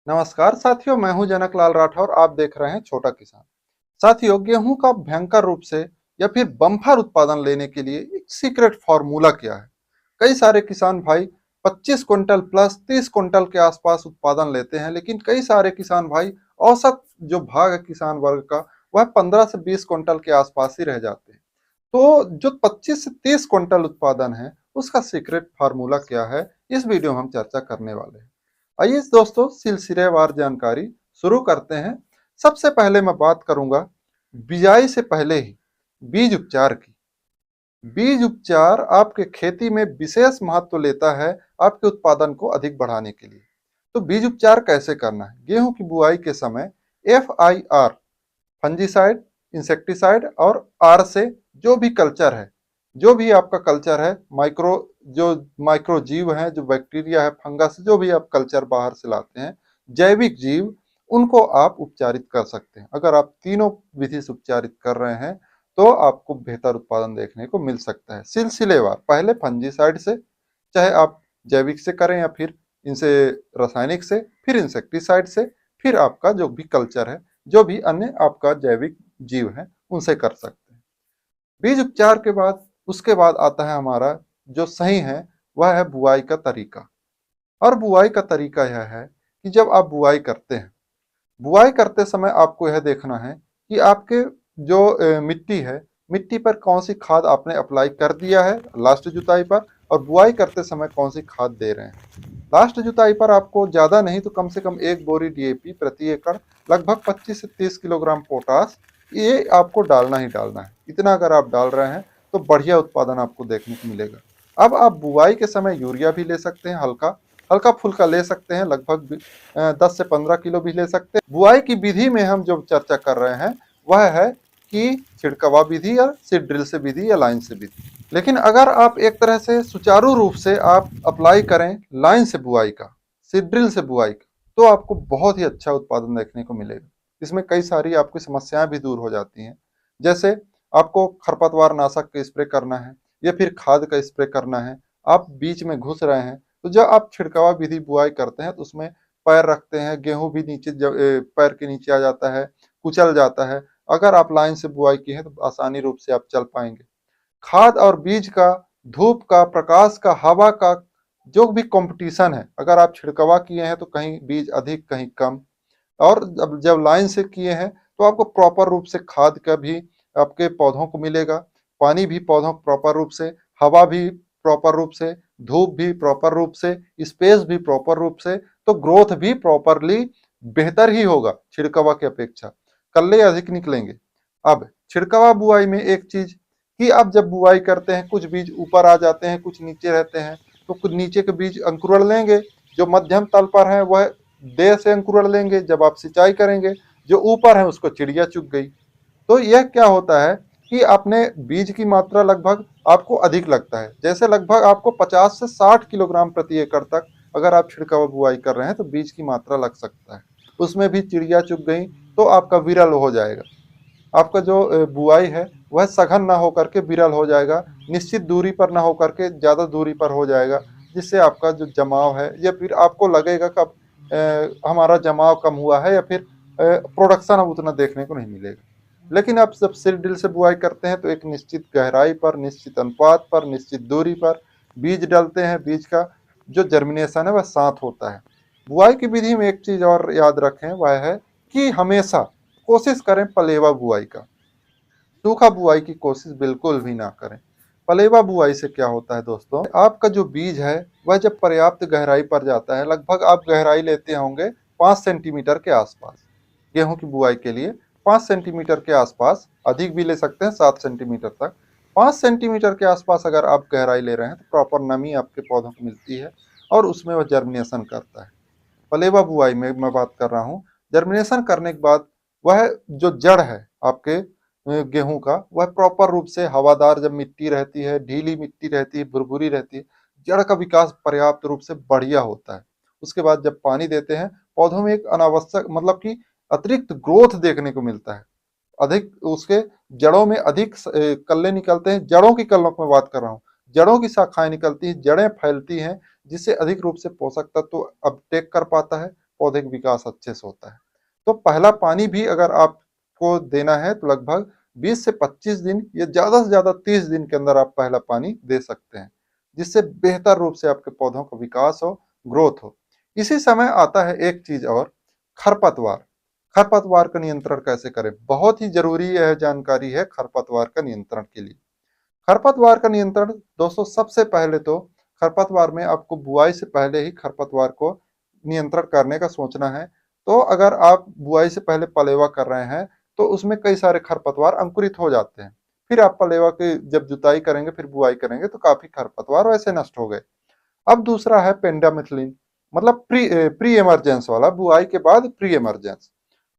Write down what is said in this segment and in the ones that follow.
नमस्कार साथियों, मैं हूं जनक लाल राठौर। आप देख रहे हैं छोटा किसान। साथियों, गेहूं का भयंकर रूप से या फिर बम्पर उत्पादन लेने के लिए एक सीक्रेट फार्मूला क्या है? कई सारे किसान भाई 25 क्विंटल प्लस 30 क्विंटल के आसपास उत्पादन लेते हैं, लेकिन कई सारे किसान भाई औसत जो भाग है किसान वर्ग का, वह 15 से 20 क्विंटल के आसपास ही रह जाते हैं। तो जो 25 से 30 क्विंटल उत्पादन है, उसका सीक्रेट फार्मूला क्या है, इस वीडियो में हम चर्चा करने वाले हैं। आइए दोस्तों, सिलसिलेवार जानकारी शुरू करते हैं। सबसे पहले मैं बात करूंगा बिजाई से पहले ही बीज उपचार की। बीज उपचार आपके खेती में विशेष महत्व लेता है आपके उत्पादन को अधिक बढ़ाने के लिए। तो बीज उपचार कैसे करना है? गेहूं की बुआई के समय FIR फंजीसाइड, इंसेक्टिसाइड और आर से जो भी कल्चर है, जो भी आपका कल्चर है, जो माइक्रो जीव हैं, जो बैक्टीरिया है, फंगस, जो भी आप कल्चर बाहर से लाते हैं, जैविक जीव, उनको आप उपचारित कर सकते हैं। अगर आप तीनों विधि से उपचारित कर रहे हैं तो आपको बेहतर उत्पादन देखने को मिल सकता है। सिलसिलेवार पहले फंजीसाइड से, चाहे आप जैविक से करें या फिर इनसे रासायनिक से, फिर इंसेक्टिसाइड से, फिर आपका जो भी कल्चर है, जो भी अन्य आपका जैविक जीव है, उनसे कर सकते हैं। बीज उपचार के बाद उसके बाद आता है हमारा जो सही है, वह है बुआई का तरीका। और बुआई का तरीका यह है कि जब आप बुआई करते हैं, बुआई करते समय आपको यह देखना है कि आपके जो मिट्टी है, मिट्टी पर कौन सी खाद आपने अप्लाई कर दिया है लास्ट जुताई पर, और बुआई करते समय कौन सी खाद दे रहे हैं। लास्ट जुताई पर आपको ज़्यादा नहीं तो कम से कम 1 बोरी DAP प्रति एकड़, लगभग 25 से 30 किलोग्राम पोटास, ये आपको डालना ही डालना है। इतना अगर आप डाल रहे हैं तो बढ़िया उत्पादन आपको देखने को मिलेगा। अब आप बुआई के समय यूरिया भी ले सकते हैं, हल्का हल्का फुल्का ले सकते हैं, लगभग 10 से 15 किलो भी ले सकते हैं। बुआई की विधि में हम जो चर्चा कर रहे हैं वह है कि छिड़कवा विधि या सीड ड्रिल से विधि या लाइन से विधि। लेकिन अगर आप एक तरह से सुचारू रूप से आप अप्लाई करें लाइन से बुआई का, सीड ड्रिल से बुआई का, तो आपको बहुत ही अच्छा उत्पादन देखने को मिलेगा। इसमें कई सारी आपकी समस्याएं भी दूर हो जाती हैं। जैसे आपको खरपतवार नाशक का स्प्रे करना है या फिर खाद का स्प्रे करना है, आप बीच में घुस रहे हैं, तो जब आप छिड़कावा विधि बुआई करते हैं तो उसमें पैर रखते हैं, गेहूं भी नीचे पैर के नीचे आ जाता है, कुचल जाता है। अगर आप लाइन से बुआई की है तो आसानी रूप से आप चल पाएंगे। खाद और बीज का, धूप का, प्रकाश का, हवा का जो भी कंपटीशन है, अगर आप छिड़कावा किए हैं तो कहीं बीज अधिक कहीं कम, और जब लाइन से किए हैं तो आपको प्रॉपर रूप से खाद का भी आपके पौधों को मिलेगा, पानी भी पौधों को प्रॉपर रूप से, हवा भी प्रॉपर रूप से, धूप भी प्रॉपर रूप से, स्पेस भी प्रॉपर रूप से, तो ग्रोथ भी प्रॉपरली बेहतर ही होगा छिड़कावा की अपेक्षा, कल्ले अधिक निकलेंगे। अब छिड़कावा बुआई में एक चीज कि आप जब बुआई करते हैं कुछ बीज ऊपर आ जाते हैं, कुछ नीचे रहते हैं, तो कुछ नीचे के बीज अंकुरण लेंगे, जो मध्यम तल पर है वह देर से अंकुरण लेंगे। जब आप सिंचाई करेंगे, जो ऊपर है उसको चिड़िया चुग गई। तो यह क्या होता है कि अपने बीज की मात्रा लगभग आपको अधिक लगता है। जैसे लगभग आपको 50 से 60 किलोग्राम प्रति एकड़ तक अगर आप छिड़काव बुआई कर रहे हैं तो बीज की मात्रा लग सकता है। उसमें भी चिड़िया चुग गई तो आपका विरल हो जाएगा। आपका जो बुआई है वह सघन ना होकर के विरल हो जाएगा, निश्चित दूरी पर ना होकर के ज़्यादा दूरी पर हो जाएगा, जिससे आपका जो जमाव है या फिर आपको लगेगा कि अब हमारा जमाव कम हुआ है या फिर प्रोडक्शन अब उतना देखने को नहीं मिलेगा। लेकिन आप जब सीड ड्रिल से बुआई करते हैं तो एक निश्चित गहराई पर, निश्चित अनुपात पर, निश्चित दूरी पर बीज डालते हैं। बीज का जो जर्मिनेशन है वह साथ होता है। बुआई की विधि में एक चीज़ और याद रखें, वह है कि हमेशा कोशिश करें पलेवा बुआई का, सूखा बुआई की कोशिश बिल्कुल भी ना करें। पलेवा बुआई से क्या होता है दोस्तों, आपका जो बीज है वह जब पर्याप्त गहराई पर जाता है, लगभग आप गहराई लेते होंगे 5 सेंटीमीटर के आसपास, गेहूं की बुआई के लिए 5 सेंटीमीटर के आसपास, अधिक भी ले सकते हैं 7 सेंटीमीटर तक। 5 सेंटीमीटर के आसपास अगर आप गहराई ले रहे हैं तो प्रॉपर नमी आपके पौधों को मिलती है और उसमें वह जर्मिनेशन करता है। पलेवा बुआई में मैं बात कर रहा हूँ, जर्मिनेशन करने के बाद वह जो जड़ है आपके गेहूं का, वह प्रॉपर रूप से हवादार जब मिट्टी रहती है, ढीली मिट्टी रहती है, भुरभुरी रहती है, जड़ का विकास पर्याप्त रूप से बढ़िया होता है। उसके बाद जब पानी देते हैं, पौधों में एक अनावश्यक मतलब कि अतिरिक्त ग्रोथ देखने को मिलता है। अधिक उसके जड़ों में अधिक कल्ले निकलते हैं, जड़ों की कल्लों की मैं बात कर रहा हूँ, जड़ों की शाखाएं निकलती हैं, जड़ें फैलती हैं, जिससे अधिक रूप से पोषक तत्व अपटेक कर पाता है, पौधे का विकास अच्छे से होता है। तो पहला पानी भी अगर आपको देना है तो लगभग 20 से 25 दिन या ज़्यादा से ज़्यादा 30 दिन के अंदर आप पहला पानी दे सकते हैं, जिससे बेहतर रूप से आपके पौधों का विकास हो, ग्रोथ हो। इसी समय आता है एक चीज़ और, खरपतवार। खरपतवार का नियंत्रण कैसे करें? बहुत ही ज़रूरी यह जानकारी है खरपतवार का नियंत्रण के लिए। खरपतवार का नियंत्रण दोस्तों सबसे पहले तो खरपतवार में आपको बुआई से पहले ही खरपतवार को नियंत्रण करने का सोचना है। तो अगर आप बुआई से पहले पलेवा कर रहे हैं तो उसमें कई सारे खरपतवार अंकुरित हो जाते हैं। फिर आप पलेवा की जब जुताई करेंगे फिर बुआई करेंगे तो काफी खरपतवार वैसे नष्ट हो गए। अब दूसरा है पेंडामिथलिन, मतलब प्री इमरजेंस वाला, बुआई के बाद प्री इमरजेंस।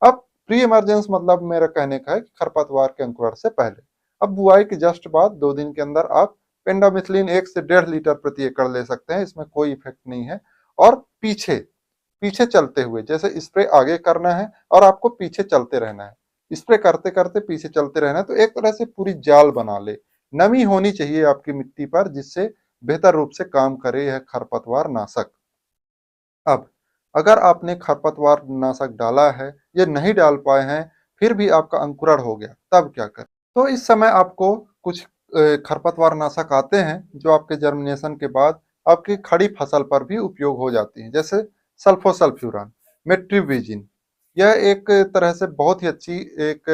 अब प्री इमरजेंस मतलब मेरा कहने का है कि खरपतवार के अंकुरण से पहले। अब बुआई के जस्ट बाद 2 दिन के अंदर आप पेंडामिथलिन 1 से 1.5 लीटर प्रति एकड़ ले सकते हैं, इसमें कोई इफेक्ट नहीं है। और पीछे पीछे चलते हुए, जैसे स्प्रे आगे करना है और आपको पीछे चलते रहना है, स्प्रे करते करते पीछे चलते रहना है, तो एक तरह से पूरी जाल बना ले। नमी होनी चाहिए आपकी मिट्टी पर, जिससे बेहतर रूप से काम करे यह खरपतवार नाशक। अब अगर आपने खरपतवार नाशक डाला है या नहीं डाल पाए हैं, फिर भी आपका अंकुरण हो गया, तब क्या करें? तो इस समय आपको कुछ खरपतवार नाशक आते हैं जो आपके जर्मिनेशन के बाद आपकी खड़ी फसल पर भी उपयोग हो जाती हैं, जैसे सल्फोसल्फ्यूरान, मेट्रिबिजिन। यह एक तरह से बहुत ही अच्छी एक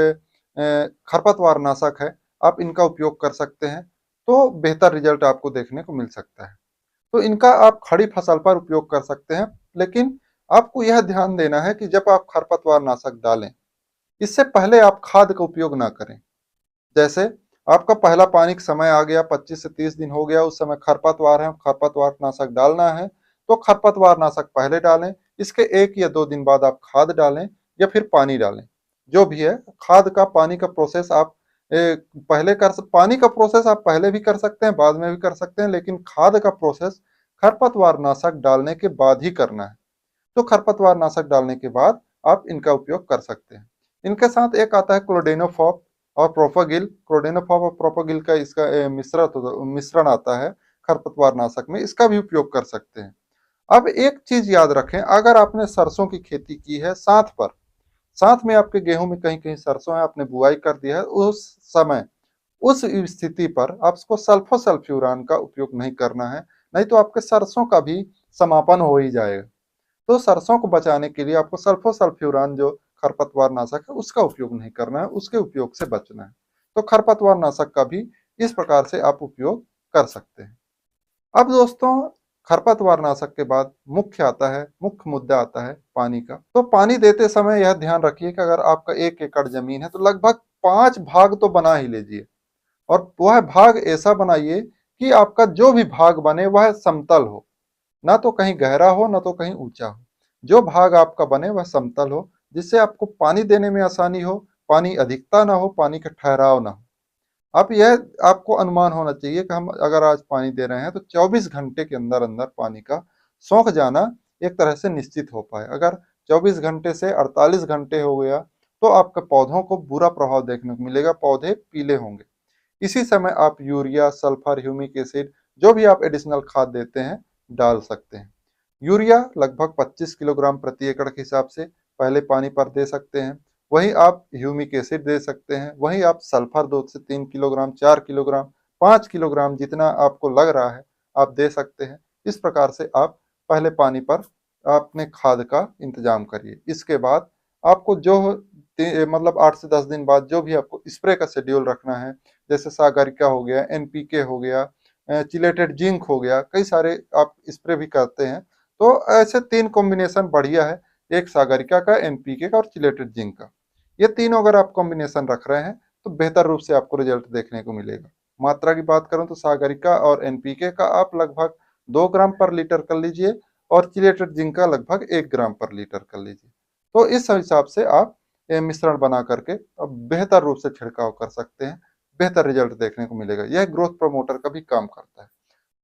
खरपतवार नाशक है। आप इनका उपयोग कर सकते हैं तो बेहतर रिजल्ट आपको देखने को मिल सकता है। तो इनका आप खड़ी फसल पर उपयोग कर सकते हैं, लेकिन आपको यह ध्यान देना है कि जब आप खरपतवार नाशक डालें, इससे पहले आप खाद का उपयोग ना करें। जैसे आपका पहला पानी का समय आ गया, 25 से 30 दिन हो गया, उस समय खरपतवार है, खरपतवार नाशक डालना है, तो खरपतवार नाशक पहले डालें। इसके 1 या 2 दिन बाद आप खाद डालें या फिर पानी डालें। जो भी है, खाद का पानी का प्रोसेस आप पानी का प्रोसेस आप पहले भी कर सकते हैं, बाद में भी कर सकते हैं, लेकिन खाद का प्रोसेस खरपतवार नाशक डालने के बाद ही करना है। तो खरपतवार नाशक डालने के बाद आप इनका उपयोग कर सकते हैं। इनके साथ एक आता है क्लोडेनोफॉप और प्रोपागिल। क्लोडेनोफॉप और प्रोपागिल का इसका मिश्रण आता है खरपतवार नाशक में, इसका भी उपयोग कर सकते हैं। अब एक चीज याद रखें, अगर आपने सरसों की खेती की है साथ में आपके गेहूं में कहीं कहीं सरसों है, आपने बुआई कर दिया है, उस समय उस स्थिति पर आपको सल्फोसल्फ्यूरान का उपयोग नहीं करना है, नहीं तो आपके सरसों का भी समापन हो ही जाएगा। तो सरसों को बचाने के लिए आपको सल्फोसल्फ्यूरान जो खरपतवार नाशक है उसका उपयोग नहीं करना है, उसके उपयोग से बचना है। तो खरपतवार नाशक का भी इस प्रकार से आप उपयोग कर सकते हैं। अब दोस्तों, खरपतवार नाशक के बाद मुख्य मुद्दा आता है पानी का। तो पानी देते समय यह ध्यान रखिए कि अगर आपका 1 एकड़ जमीन है तो लगभग 5 भाग तो बना ही लीजिए, और वह भाग ऐसा बनाइए कि आपका जो भी भाग बने वह समतल हो, ना तो कहीं गहरा हो ना तो कहीं ऊंचा हो। जो भाग आपका बने वह समतल हो, जिससे आपको पानी देने में आसानी हो, पानी अधिकता ना हो, पानी का ठहराव ना हो। आप यह आपको अनुमान होना चाहिए कि हम अगर आज पानी दे रहे हैं तो 24 घंटे के अंदर अंदर पानी का सोख जाना एक तरह से निश्चित हो पाए। अगर 24 घंटे से 48 घंटे हो गया तो आपके पौधों को बुरा प्रभाव देखने को मिलेगा, पौधे पीले होंगे। इसी समय आप यूरिया, सल्फर, ह्यूमिक एसिड, जो भी आप एडिशनल खाद देते हैं, डाल सकते हैं। यूरिया लगभग 25 किलोग्राम प्रति एकड़ के हिसाब से पहले पानी पर दे सकते हैं। वहीं आप ह्यूमिक एसिड दे सकते हैं, वहीं आप सल्फर 2 से 3 किलोग्राम, 4 किलोग्राम, 5 किलोग्राम, जितना आपको लग रहा है आप दे सकते हैं। इस प्रकार से आप पहले पानी पर अपने खाद का इंतजाम करिए। इसके बाद आपको जो मतलब 8 से 10 दिन बाद जो भी आपको स्प्रे का शेड्यूल रखना है, जैसे सागरिका हो गया, एनपीके हो गया, चिलेटेड जिंक हो गया, कई सारे आप स्प्रे भी करते हैं। तो ऐसे 3 कॉम्बिनेशन बढ़िया है, एक सागरिका का, एनपीके का और चिलेटेड जिंक का। ये तीनों अगर आप कॉम्बिनेशन रख रहे हैं तो बेहतर रूप से आपको रिजल्ट देखने को मिलेगा। मात्रा की बात करूं तो सागरिका और एनपीके का आप लगभग 2 ग्राम पर लीटर कर लीजिए और चिलेटेड जिंक का लगभग 1 ग्राम पर लीटर कर लीजिए। तो इस हिसाब से आप ये मिश्रण बना करके अब बेहतर रूप से छिड़काव कर सकते हैं, बेहतर रिजल्ट देखने को मिलेगा। यह ग्रोथ प्रमोटर का भी काम करता है।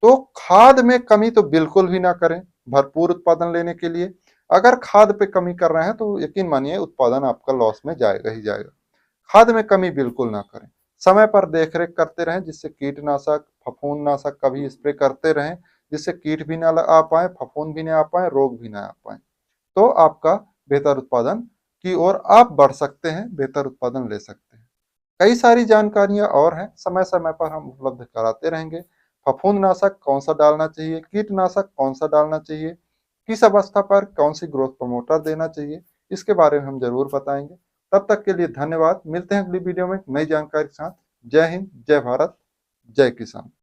तो खाद में कमी तो बिल्कुल भी ना करें भरपूर उत्पादन लेने के लिए। अगर खाद पे कमी कर रहे हैं तो यकीन मानिए उत्पादन आपका लॉस में जाएगा ही जाएगा। खाद में कमी बिल्कुल ना करें। समय पर देख रेख करते रहें, जिससे कीटनाशक, फफूंदनाशक का भी स्प्रे करते रहें, जिससे कीट भी ना आ पाए, फफूंद भी ना आ पाए, रोग भी ना आ पाए। तो आपका बेहतर उत्पादन की ओर आप बढ़ सकते हैं, बेहतर उत्पादन ले सकते हैं। कई सारी जानकारियां और हैं, समय समय पर हम उपलब्ध कराते रहेंगे। फफूंदनाशक कौन सा डालना चाहिए, कीटनाशक कौन सा डालना चाहिए, किस अवस्था पर कौन सी ग्रोथ प्रमोटर देना चाहिए, इसके बारे में हम जरूर बताएंगे। तब तक के लिए धन्यवाद। मिलते हैं अगली वीडियो में नई जानकारी के साथ। जय हिंद, जय भारत, जय किसान।